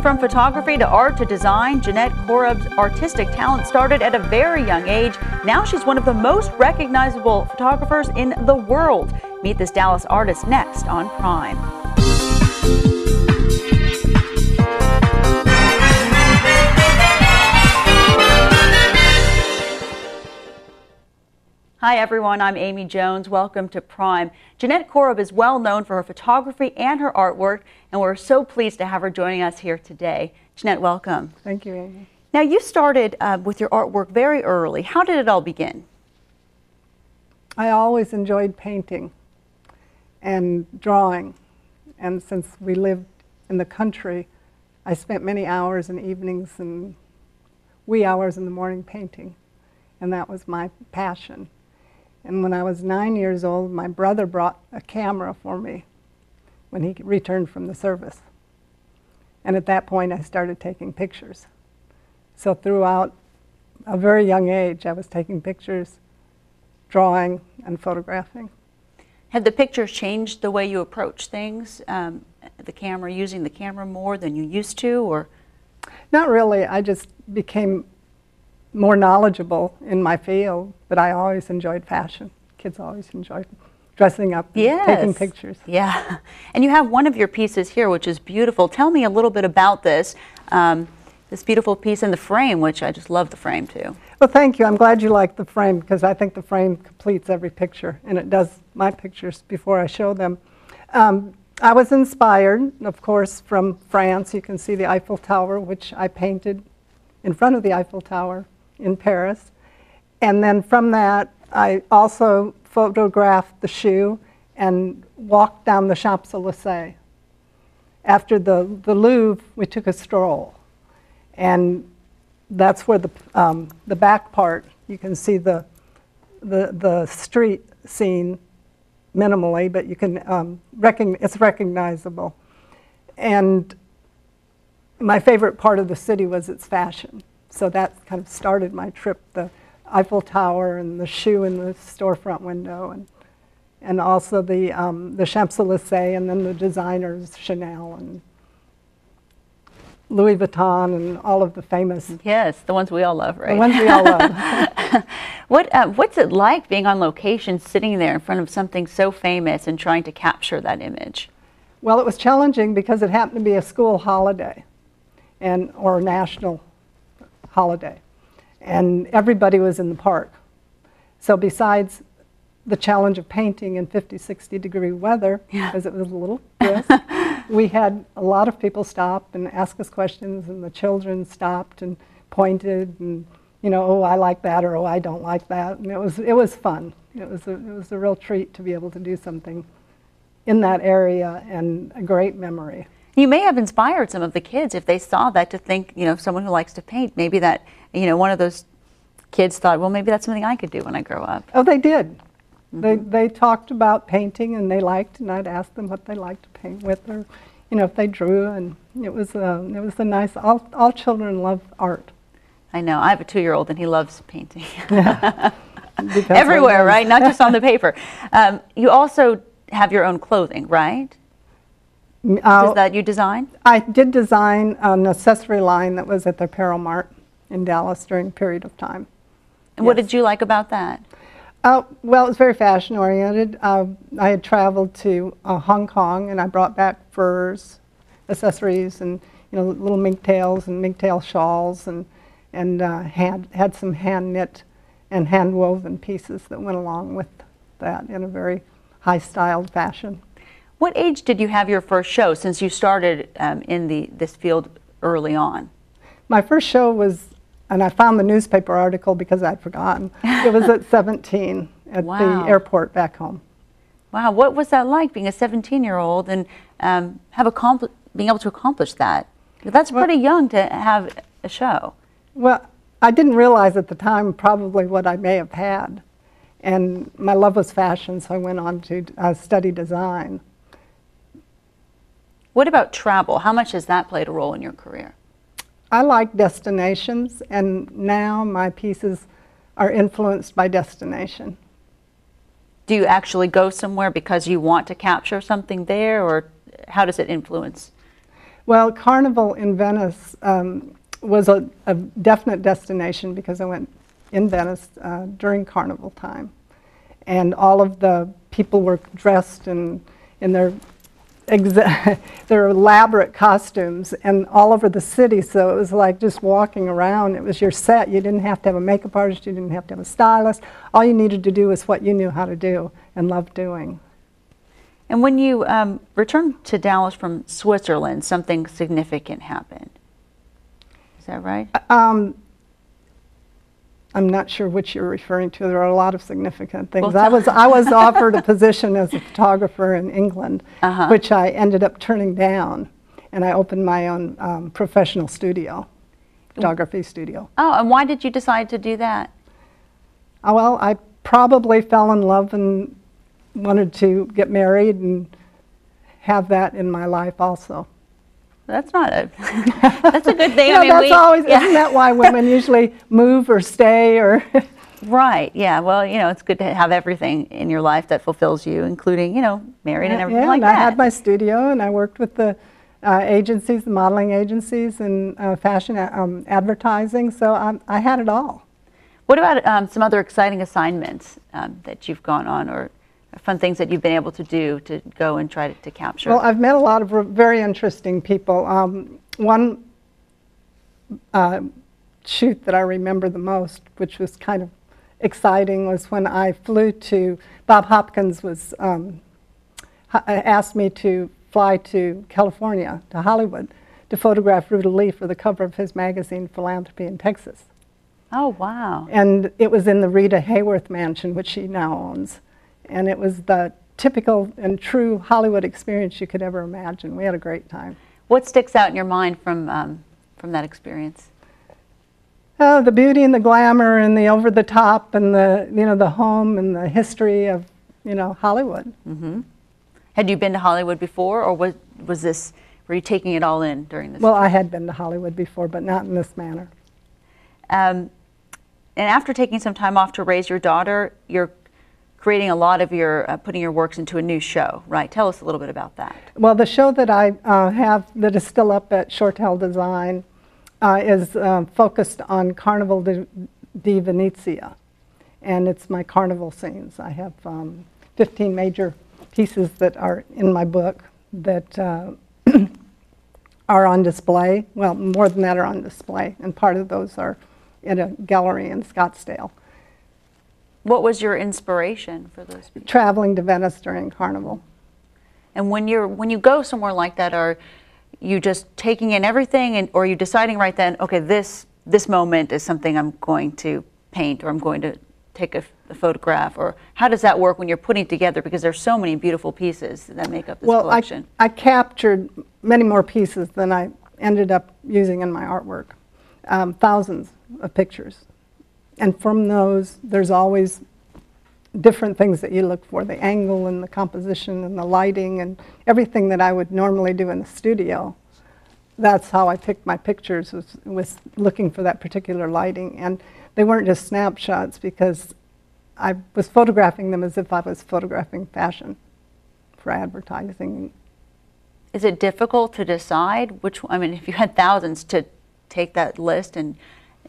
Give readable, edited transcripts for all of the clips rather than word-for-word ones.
From photography to art to design, Jeanette Korab's artistic talent started at a very young age. Now she's one of the most recognizable photographers in the world. Meet this Dallas artist next on Prime. Hi everyone, I'm Amy Jones. Welcome to Prime. Jeanette Korab is well known for her photography and her artwork, and we're so pleased to have her joining us here today. Jeanette, welcome. Thank you, Amy. Now you started with your artwork very early. How did it all begin? I always enjoyed painting and drawing, and since we lived in the country, I spent many hours and evenings and wee hours in the morning painting, and that was my passion. And when I was 9 years old, my brother brought a camera for me when he returned from the service. And at that point, I started taking pictures. So throughout a very young age, I was taking pictures, drawing, and photographing. Have the pictures changed the way you approach things? Using the camera more than you used to, or? Not really. I just became more knowledgeable in my field, but I always enjoyed fashion. Kids always enjoyed dressing up and taking pictures. Yeah, and you have one of your pieces here, which is beautiful. Tell me a little bit about this, this beautiful piece in the frame, which I just love the frame too. Well, thank you. I'm glad you like the frame, because I think the frame completes every picture, and it does my pictures before I show them. I was inspired, of course, from France. You can see the Eiffel Tower, which I painted in front of the Eiffel Tower in Paris. And then from that, I also photographed the shoe and walked down the Champs-Élysées. After the Louvre, we took a stroll. And that's where the back part, you can see the street scene minimally, but you can it's recognizable. And my favorite part of the city was its fashion. So that kind of started my trip, the Eiffel Tower and the shoe in the storefront window, and also the Champs-Élysées, and then the designers, Chanel and Louis Vuitton, and all of the famous. Yes, the ones we all love, right? The ones we all love. What's it like being on location, sitting there in front of something so famous and trying to capture that image? Well, it was challenging because it happened to be a school holiday or a national holiday, and everybody was in the park. So besides the challenge of painting in 50, 60 degree weather, because it was a little brisk, we had a lot of people stop and ask us questions, and the children stopped and pointed and, you know, oh, I like that, or oh, I don't like that. And it was fun. It was a real treat to be able to do something in that area, and a great memory. You may have inspired some of the kids if they saw that to think, you know, someone who likes to paint, maybe that, you know, one of those kids thought, well, maybe that's something I could do when I grow up. Oh, they did. They talked about painting, and they liked, and I'd ask them what they liked to paint with, or, you know, if they drew, and it was a nice, all children love art. I know. I have a 2-year-old, and he loves painting. Yeah. Everywhere, right? Not just on the paper. You also have your own clothing, right? Does that you design? I did design an accessory line that was at the Apparel Mart in Dallas during a period of time. And what did you like about that? Well, it was very fashion oriented. I had traveled to Hong Kong, and I brought back furs, accessories, and, you know, little mink-tails and mink-tail shawls, and had some hand knit and hand woven pieces that went along with that in a very high styled fashion. What age did you have your first show, since you started in this field early on? My first show was, and I found the newspaper article because I'd forgotten, it was at 17 at the airport back home. Wow, what was that like, being a 17-year-old and being able to accomplish that? That's pretty young to have a show. Well, I didn't realize at the time probably what I may have had. And my love was fashion, so I went on to study design. What about travel? How much has that played a role in your career? I like destinations, and now my pieces are influenced by destination. Do you actually go somewhere because you want to capture something there, or how does it influence? Well, Carnival in Venice was a definite destination because I went in Venice during Carnival time. And all of the people were dressed in their their elaborate costumes and all over the city, so it was like just walking around. It was your set. You didn't have to have a makeup artist, you didn't have to have a stylist. All you needed to do was what you knew how to do and loved doing. And when you returned to Dallas from Switzerland, something significant happened. Is that right? I'm not sure which you're referring to. There are a lot of significant things. Well, I was offered a position as a photographer in England, which I ended up turning down, and I opened my own professional studio, photography studio. Oh, and why did you decide to do that? Well, I probably fell in love and wanted to get married and have that in my life also. That's not a, that's a good thing. You know, I mean, isn't that why women usually move or stay or? Right, yeah, well, you know, it's good to have everything in your life that fulfills you, including, you know, married and everything like that. Yeah, and I had my studio and I worked with the agencies, the modeling agencies and fashion advertising, so I had it all. What about some other exciting assignments that you've gone on, or fun things that you've been able to do to go and try to capture? Well, I've met a lot of very interesting people. One shoot that I remember the most, which was kind of exciting, was when I flew to, Bob Hopkins was asked me to fly to California, to Hollywood, to photograph Ruta Lee for the cover of his magazine, Philanthropy in Texas. Oh, wow. And it was in the Rita Hayworth mansion, which she now owns. And it was the typical and true Hollywood experience you could ever imagine. We had a great time. What sticks out in your mind from that experience? Oh, the beauty and the glamour and the over the top and the, you know, the home and the history of, you know, Hollywood. Mm-hmm. Had you been to Hollywood before, or were you taking it all in during this? Well, I had been to Hollywood before, but not in this manner. And after taking some time off to raise your daughter, you're creating a lot of your, putting your works into a new show, right? Tell us a little bit about that. Well, the show that I have that is still up at Shortell Design is focused on Carnival di Venezia, and it's my carnival scenes. I have 15 major pieces that are in my book that are on display. Well, more than that are on display, and part of those are in a gallery in Scottsdale. What was your inspiration for those pieces? Traveling to Venice during Carnival. And when you go somewhere like that, are you just taking in everything, or are you deciding right then, okay, this moment is something I'm going to paint, or I'm going to take a photograph, or how does that work when you're putting together, because there's so many beautiful pieces that make up this collection? I captured many more pieces than I ended up using in my artwork, thousands of pictures. And from those, there's always different things that you look for, the angle and the composition and the lighting and everything that I would normally do in the studio. That's how I picked my pictures, was looking for that particular lighting. And they weren't just snapshots, because I was photographing them as if I was photographing fashion for advertising. Is it difficult to decide which, I mean, if you had thousands, to take that list and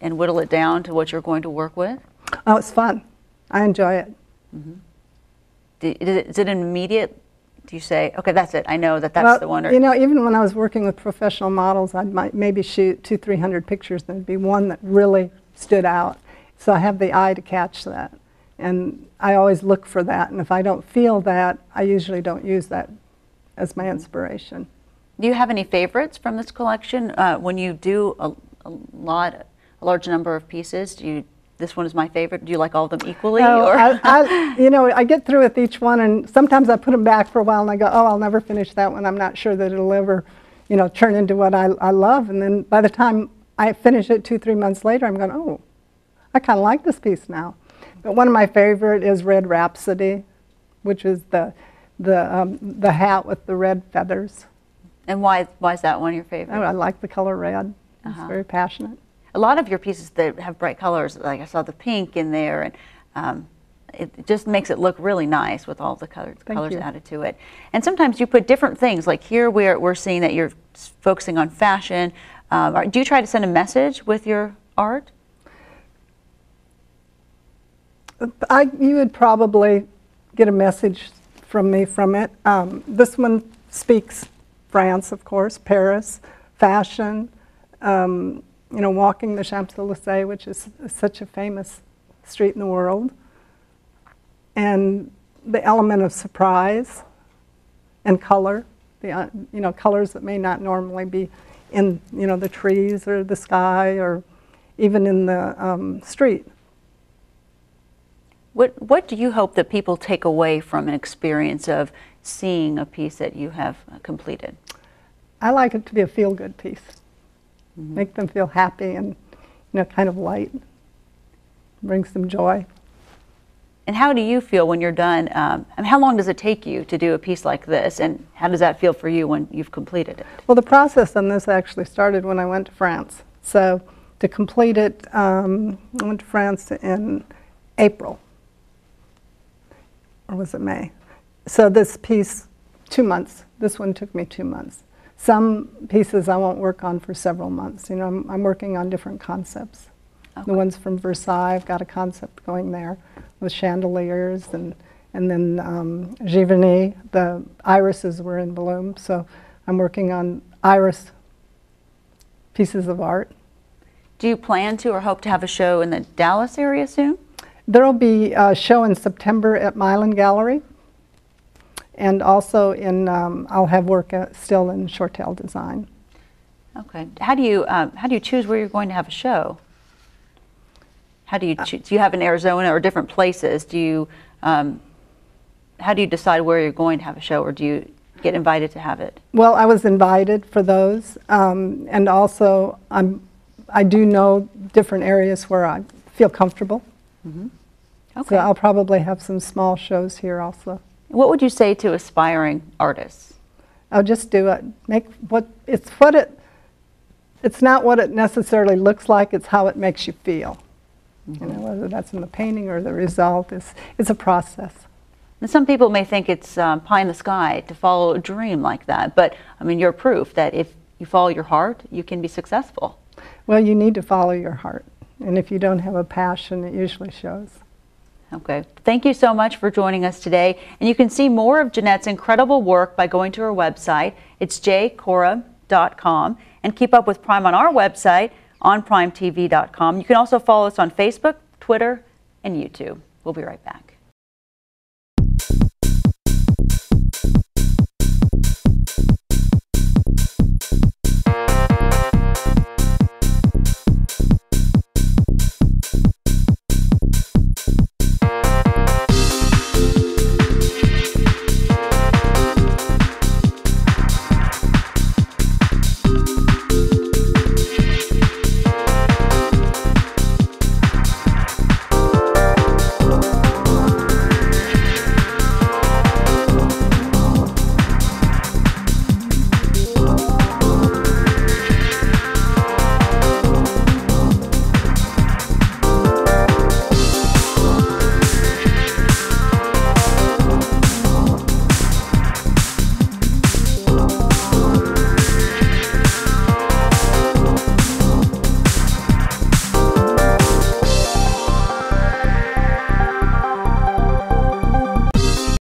whittle it down to what you're going to work with? Oh, it's fun. I enjoy it. Mm-hmm. Is it immediate? Do you say, okay, that's it, I know that's the one? Or, you know, even when I was working with professional models, I might maybe shoot 200-300 pictures, and there'd be one that really stood out. So I have the eye to catch that. And I always look for that. And if I don't feel that, I usually don't use that as my inspiration. Do you have any favorites from this collection? When you do a large number of pieces, this one is my favorite. Do you like all of them equally? No, or? You know, I get through with each one, and sometimes I put them back for a while, and I go, oh, I'll never finish that one. I'm not sure that it'll ever, you know, turn into what I love. And then by the time I finish it 2-3 months later, I'm going, oh, I kind of like this piece now. But one of my favorite is Red Rhapsody, which is the hat with the red feathers. And why is that one your favorite? Oh, I like the color red. It's very passionate. A lot of your pieces that have bright colors, like I saw the pink in there, and it just makes it look really nice with all the colors you. added to it. And sometimes you put different things, like here we're seeing that you're focusing on fashion. Do you try to send a message with your art? You would probably get a message from me from it. This one speaks France, of course, Paris, fashion, you know, walking the Champs-Élysées, which is such a famous street in the world, and the element of surprise and color, you know, colors that may not normally be in, you know, the trees or the sky or even in the street. What do you hope that people take away from an experience of seeing a piece that you have completed? I like it to be a feel-good piece. Make them feel happy and, you know, kind of light. Bring some joy. And how do you feel when you're done? And how long does it take you to do a piece like this? And how does that feel for you when you've completed it? Well, the process on this actually started when I went to France. So to complete it, I went to France in April. Or was it May? So this piece, 2 months. This one took me 2 months. Some pieces I won't work on for several months. You know, I'm working on different concepts. Okay. The ones from Versailles, I've got a concept going there with chandeliers, and then Giverny, the irises were in bloom, so I'm working on iris pieces of art. Do you plan to or hope to have a show in the Dallas area soon? There will be a show in September at Milan Gallery, and also in I'll have work still in Shortell Design. Okay. How do you choose where you're going to have a show? How do you choose? Do you have in Arizona or different places? Do you how do you decide where you're going to have a show, or do you get invited to have it? Well, I was invited for those, and also I do know different areas where I feel comfortable. Okay. So I'll probably have some small shows here also. What would you say to aspiring artists? I'll just do it. It's not what it necessarily looks like, it's how it makes you feel. You know, whether that's in the painting or the result, it's a process. And some people may think it's pie in the sky to follow a dream like that, but I mean, you're proof that if you follow your heart, you can be successful. Well, you need to follow your heart, and if you don't have a passion, it usually shows. Okay, thank you so much for joining us today, and you can see more of Jeanette's incredible work by going to her website. It's JKorab.com, and keep up with Prime on our website, on primetv.com. You can also follow us on Facebook, Twitter, and YouTube. We'll be right back.